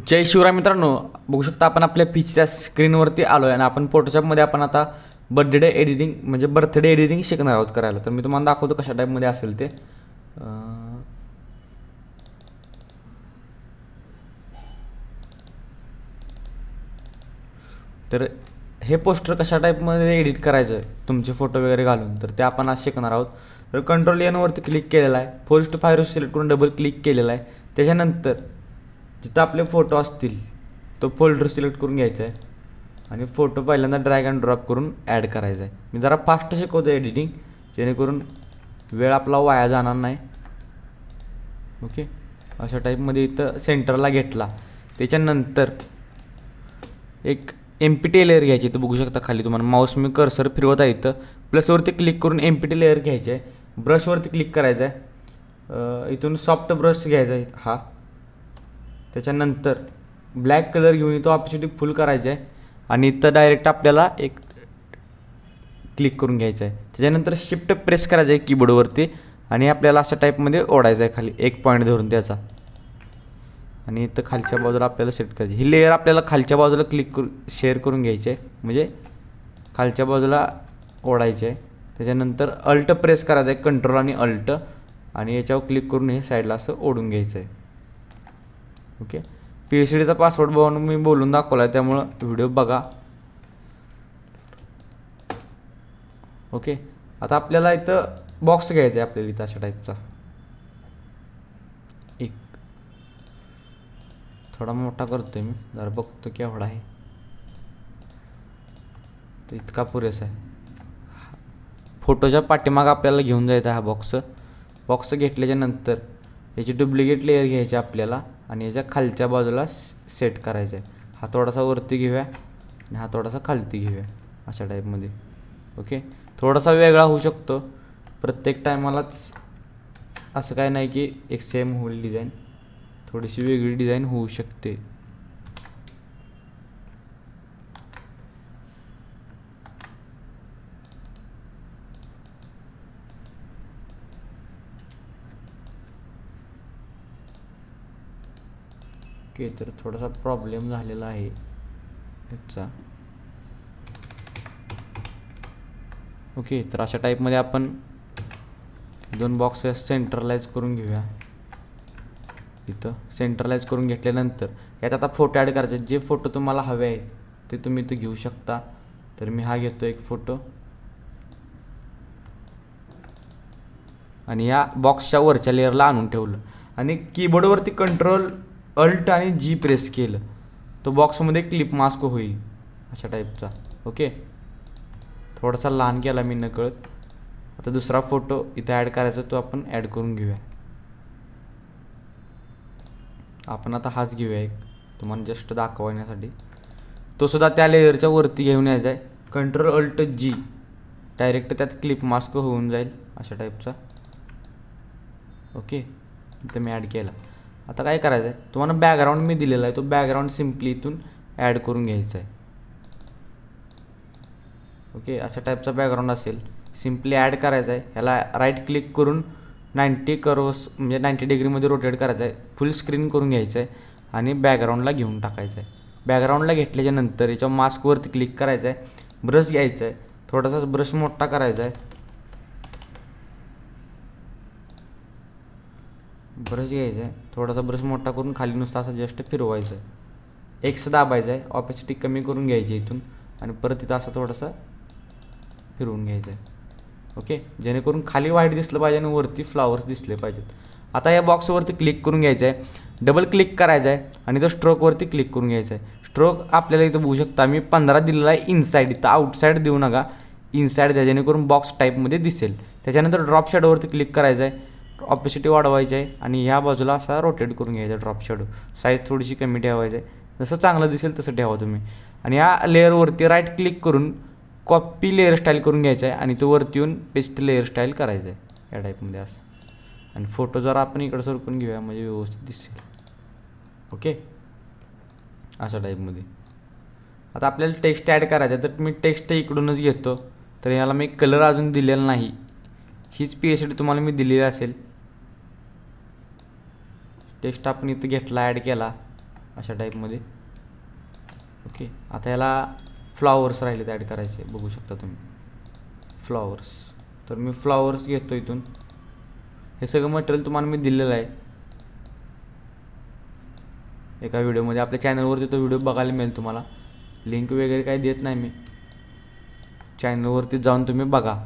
जय शिवराय मित्रांनो, बघू शकता आपण आपल्या पीसीच्या स्क्रीनवरती आलो आहे आणि आपण फोटोशॉपमध्ये आपण आता बर्थडे एडिटिंग म्हणजे बर्थडे एडिटिंग शिकणार आहोत करायला. तर मी तुम्हाला दाखवतो कशा टाईपमध्ये असेल ते. तर हे पोस्टर कशा टाईपमध्ये एडिट करायचं आहे तुमचे फोटो वगैरे घालून, तर ते आपण आज शिकणार आहोत. तर कंट्रोल एन वरती क्लिक केलेला आहे, 4:5 सिलेक्ट करून डबल क्लिक केलेला आहे. त्याच्यानंतर जिथं आपले फोटो असतील तो फोल्डर सिलेक्ट करून घ्यायचा आहे आणि फोटो पहिल्यांदा ड्रॅग अँड ड्रॉप करून ॲड करायचा आहे. मी जरा फास्ट शिकवतो एडिटिंग, जेणेकरून वेळ आपला वाया जाणार नाही. ओके, अशा टाईपमध्ये इथं सेंटरला घेतला. त्याच्यानंतर एक एमपीटी लेअर घ्यायची. इथं बघू शकता खाली तुम्हाला माऊस मी कर्सर फिरवत आहे. इथं प्लसवरती क्लिक करून एमपीटी लेअर घ्यायची आहे. ब्रशवरती क्लिक करायचं आहे. इथून सॉफ्ट ब्रश घ्यायचा आहे हा. त्याच्यानंतर ब्लॅक कलर घेऊन इथं ऑपॉर्च्युनिटी फुल करायचं आहे आणि इथं डायरेक्ट आपल्याला एक क्लिक करून घ्यायचं आहे. त्याच्यानंतर शिफ्ट प्रेस करायचं आहे कीबोर्डवरती आणि आपल्याला अशा टाईपमध्ये ओढायचं आहे खाली एक पॉईंट धरून त्याचा. आणि इथं खालच्या बाजूला आपल्याला सेट करायची. ही लेअर आपल्याला खालच्या बाजूला क्लिक करून शेअर करून घ्यायची आहे, म्हणजे खालच्या बाजूला ओढायचे आहे. त्याच्यानंतर अल्ट प्रेस करायचं आहे, कंट्रोल आणि अल्ट, आणि याच्यावर क्लिक करून हे साईडला असं ओढून घ्यायचं आहे. ओके, PhDचा पासवर्ड बघून मी बोलून दाखवला आहे, त्यामुळं व्हिडिओ बघा. ओके, आता आपल्याला इथं बॉक्स घ्यायचा आहे आपल्याला इथं अशा टाईपचा. एक थोडा मोठा करतोय मी, जरा बघतो की एवढा आहे तर इतका पुरेसा आहे. फोटोच्या पाठीमागं आपल्याला घेऊन जायचा हा बॉक्स घेतल्याच्या नंतर याची डुप्लिकेट लेअर घ्यायची आपल्याला आणि याच्या खालच्या बाजूला सेट करायचं आहे. हा थोडासा वरती घेऊया आणि हा थोडासा खालती घेऊया अशा टाईपमध्ये. ओके, थोडासा वेगळा होऊ शकतो प्रत्येक टायमालाच, असं काय नाही की एक सेम होईल डिझाईन, थोडीशी वेगळी डिझाईन होऊ शकते. ओके, तर थोडासा प्रॉब्लेम झालेला आहे याचा. ओके, तर अशा टाईपमध्ये आपण दोन बॉक्स सेंट्रलाइज करून घेऊया. इथं सेंट्रलाइज करून घेतल्यानंतर यात आता फोटो ॲड करायचे. जे फोटो तुम्हाला हवे आहेत ते तुम्ही इथं घेऊ शकता. तर मी हा घेतो एक फोटो आणि या बॉक्सच्या वरच्या लेअरला आणून ठेवलं आणि कीबोर्डवरती कंट्रोल अल्ट आणि जी प्रेस केलं, तो बॉक्समध्ये क्लिप मास्क होईल अशा टाईपचा. ओके, थोडासा लहान केला मी नकळत. आता दुसरा फोटो इथं ॲड करायचा, तो आपण ॲड करून घेऊया. आपण आता हाच घेऊया एक, तुम्हाला जस्ट दाखवण्यासाठी. तो सुद्धा त्या लेअरच्या वरती घेऊन यायचा आहे. कंट्रोल अल्ट जी, डायरेक्ट त्यात क्लिप मास्क होऊन जाईल अशा टाईपचा. ओके, इथं मी ॲड केला. आता काय करायचं आहे, तुम्हाला बॅकग्राऊंड मी दिलेला आहे, तो बॅकग्राऊंड सिम्पली इथून ॲड करून घ्यायचा आहे. ओके, अशा टाईपचा बॅकग्राऊंड असेल, सिम्पली ॲड करायचा आहे. ह्याला राईट क्लिक करून 90 कर्व्स म्हणजे 90 डिग्रीमध्ये रोटेट करायचं आहे, फुल स्क्रीन करून घ्यायचं आहे आणि बॅकग्राऊंडला घेऊन टाकायचं आहे. बॅकग्राऊंडला घेतल्याच्या नंतर याच्या मास्कवरती क्लिक करायचं आहे, ब्रश घ्यायचा आहे, थोडासा ब्रश मोठा करायचा आहे. ब्रश घ्यायचा आहे, थोडासा ब्रश मोठा करून खाली नुसता असं जस्ट फिरवायचं आहे. एक्स दाबायचं आहे, ऑपॅसिटी कमी करून घ्यायची इथून आणि परत इथं असं थोडंसं फिरवून घ्यायचं आहे. ओके, जेणेकरून खाली व्हाईट दिसलं पाहिजे आणि वरती फ्लावर्स दिसले पाहिजेत. आता या बॉक्सवरती क्लिक करून घ्यायचं आहे, डबल क्लिक करायचं आहे आणि तो स्ट्रोकवरती क्लिक करून घ्यायचा आहे. स्ट्रोक आपल्याला इथं बघू शकता मी 15 दिलेला आहे इनसाईड, इथं आउटसाईड देऊ नका, इनसाईड द्या, जेणेकरून बॉक्स टाईपमध्ये दिसेल. त्याच्यानंतर ड्रॉप शॅडोवरती क्लिक करायचं आहे, ऑपॅसिटी वाढवायची आहे आणि ह्या बाजूला असा रोटेट करून घ्यायचा ड्रॉप शॅडो. साईज थोडीशी कमी ठेवायची आहे, जसं चांगलं दिसेल तसं ठेवा तुम्ही. आणि या लेअरवरती राईट क्लिक करून कॉपी लेअर स्टाईल करून घ्यायचा आहे आणि तो वरती येऊन पेस्ट लेअर स्टाईल करायचं आहे या टाईपमध्ये असं. आणि फोटो जरा आपण इकडं सरकून घेऊया म्हणजे व्यवस्थित दिसेल. ओके, अशा टाईपमध्ये. आता आपल्याला टेक्स्ट ॲड करायचं आहे, तर मी टेक्स्ट इकडूनच घेतो. तर याला मी कलर अजून दिलेला नाही, हीच PhD तुम्हाला मी दिलेली असेल. टेक्स्ट आपण इथं घेतला, ॲड केला अशा टाईपमध्ये. ओके, आता याला फ्लॉवर्स राहिले ते ॲड करायचे, बघू शकता तुम्ही फ्लॉवर्स. तर मी फ्लॉवर्स घेतो इथून. हे सगळं मटेरियल तुम्हाला मी दिलेलं आहे एका व्हिडिओमध्ये. आपल्या चॅनलवरती तो व्हिडिओ बघायला मिळेल तुम्हाला. लिंक वगैरे काही देत नाही मी, चॅनलवरती जाऊन तुम्ही बघा.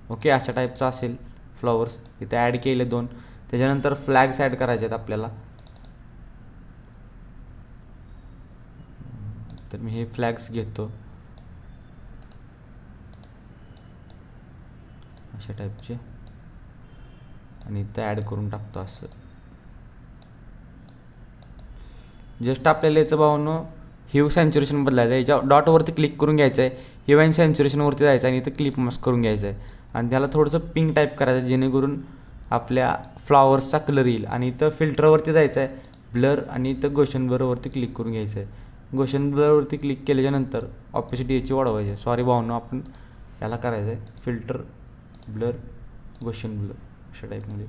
ओके, अशा टाईपचं असेल फ्लॉवर्स. इथे ॲड केले 2. त्याच्यानंतर फ्लॅग्स ॲड करायचे आहेत आपल्याला. तर मी हे फ्लॅग्स घेतो अशा टाईपचे आणि इथं ॲड करून टाकतो असं. जस्ट आपल्याला याचं भावनं ह्यू सॅच्युरेशन बदलायचं आहे. याच्या डॉटवरती क्लिक करून घ्यायचं आहे, ह्यू अँड सॅच्युरेशनवरती जायचं आहे आणि इथं क्लिप मास्क करून घ्यायचं आहे आणि त्याला थोडंसं पिंक टाईप करायचं जेणेकरून आपल्या फ्लॉवर्सचा कलर येईल. आणि इथं फिल्टरवरती जायचं आहे, ब्लर, आणि इथं गोशन ब्लरवरती क्लिक करून घ्यायचं आहे. गोशन ब्लरवरती क्लिक केल्याच्यानंतर ऑपेसिटी याची वाढवायची आहे. सॉरी भावनं, आपण याला करायचं आहे फिल्टर, ब्लर, गोशन ब्लर अशा टाईपमध्ये.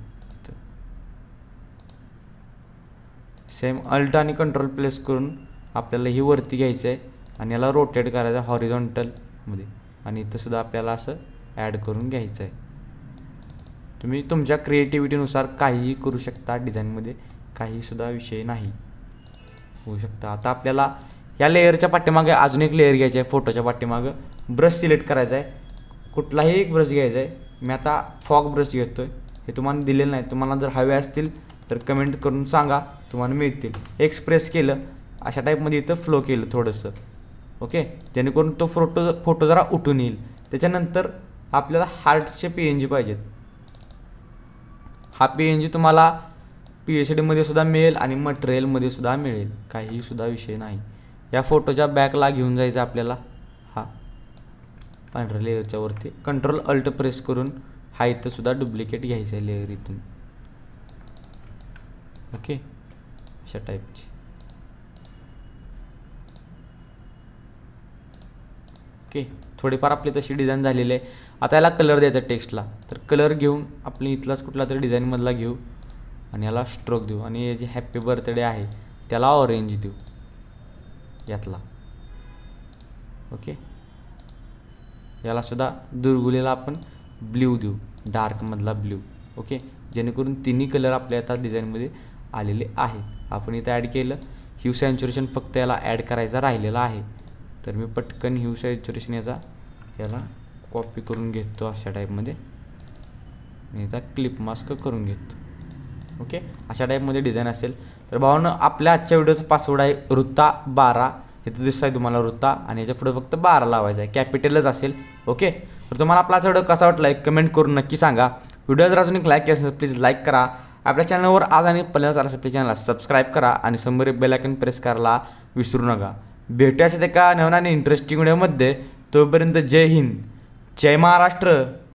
सेम अल्ट आणि कंट्रोल प्लेस करून आपल्याला ही वरती घ्यायचं आहे आणि याला रोटेट करायचं आहे हॉरिझॉन्टलमध्ये. आणि इथं सुद्धा आपल्याला असं ॲड करून घ्यायचं आहे. तुम्ही तुमच्या क्रिएटिव्हिटीनुसार काहीही करू शकता डिझाईनमध्ये, काहीसुद्धा विषय नाही, होऊ शकता. आता आपल्याला या लेअरच्या पाठीमागे अजून एक लेअर घ्यायची आहे. फोटोच्या पाठीमागं ब्रश सिलेक्ट करायचा आहे, कुठलाही एक ब्रश घ्यायचा आहे. मी आता फॉग ब्रश घेतो आहे. हे तुम्हाला दिलेलं नाही, तुम्हाला जर हवे असतील तर कमेंट करून सांगा, तुम्हाला मिळतील. एक्सप्रेस केलं अशा टाईपमध्ये इथं फ्लो केलं थोडंसं. ओके, जेणेकरून तो फोटो जरा उठून येईल. त्याच्यानंतर आपल्याला हार्टचे PNG पाहिजेत. हा PNG तुम्हाला PSD सुद्धा मिळेल आणि मटेरियलमध्ये सुद्धा मिळेल, काही सुद्धा विषय नाही. या फोटोच्या बॅकला घेऊन जायचं आपल्याला. हा पांढऱ्या लेअरच्या वरती कंट्रोल अल्ट प्रेस करून हा इथं सुद्धा डुप्लिकेट घ्यायचा आहे लेअर इथून. ओके, अशा टाईपची. ओके, थोडीफार आपली तशी डिझाईन झालेली आहे. आता याला कलर द्यायचा टेक्स्टला. तर कलर घेऊन आपण इथलाच कुठला तरी डिझाईनमधला घेऊ आणि याला स्ट्रोक देऊ आणि हे जे हॅपी बर्थडे आहे त्याला ऑरेंज देऊ यातला. ओके, याला सुद्धा दुर्गुलेला आपण ब्ल्यू देऊ, डार्कमधला ब्ल्यू. ओके, जेणेकरून तिन्ही कलर आपल्या आता डिझाईनमध्ये आलेले आहेत. आपण इथं ॲड केलं. ह्यू सॅच्युरेशन फक्त याला ॲड करायचा राहिलेला आहे. तर मी पटकन ह्यू सॅच्युरेशन याला कॉपी करून घेतो अशा टाईपमध्ये आणि याचा क्लिप मास्क करून घेतो. ओके, अशा टाईपमध्ये डिझाईन असेल. तर भावानं, आपल्या आजच्या व्हिडिओचा पासवर्ड आहे ऋता12. इथं दिसत आहे तुम्हाला ऋता आणि याच्या पुढे फक्त 12 लावायचं आहे, कॅपिटलच असेल. ओके, तर तुम्हाला आपला व्हिडिओ कसा वाटला एक कमेंट करून नक्की सांगा. व्हिडिओ जर अजून एक लाईक केला असेल प्लीज लाईक करा. आपल्या चॅनलवर आज आणि पहिल्यांदा आला असेल प्लीज चॅनलला सबस्क्राईब करा आणि समोर बेल आयकॉन प्रेस करायला विसरू नका. भेटूया असेल एका नवीन आणि इंटरेस्टिंग व्हिडिओमध्ये. तोपर्यंत जय हिंद, जय महाराष्ट्र.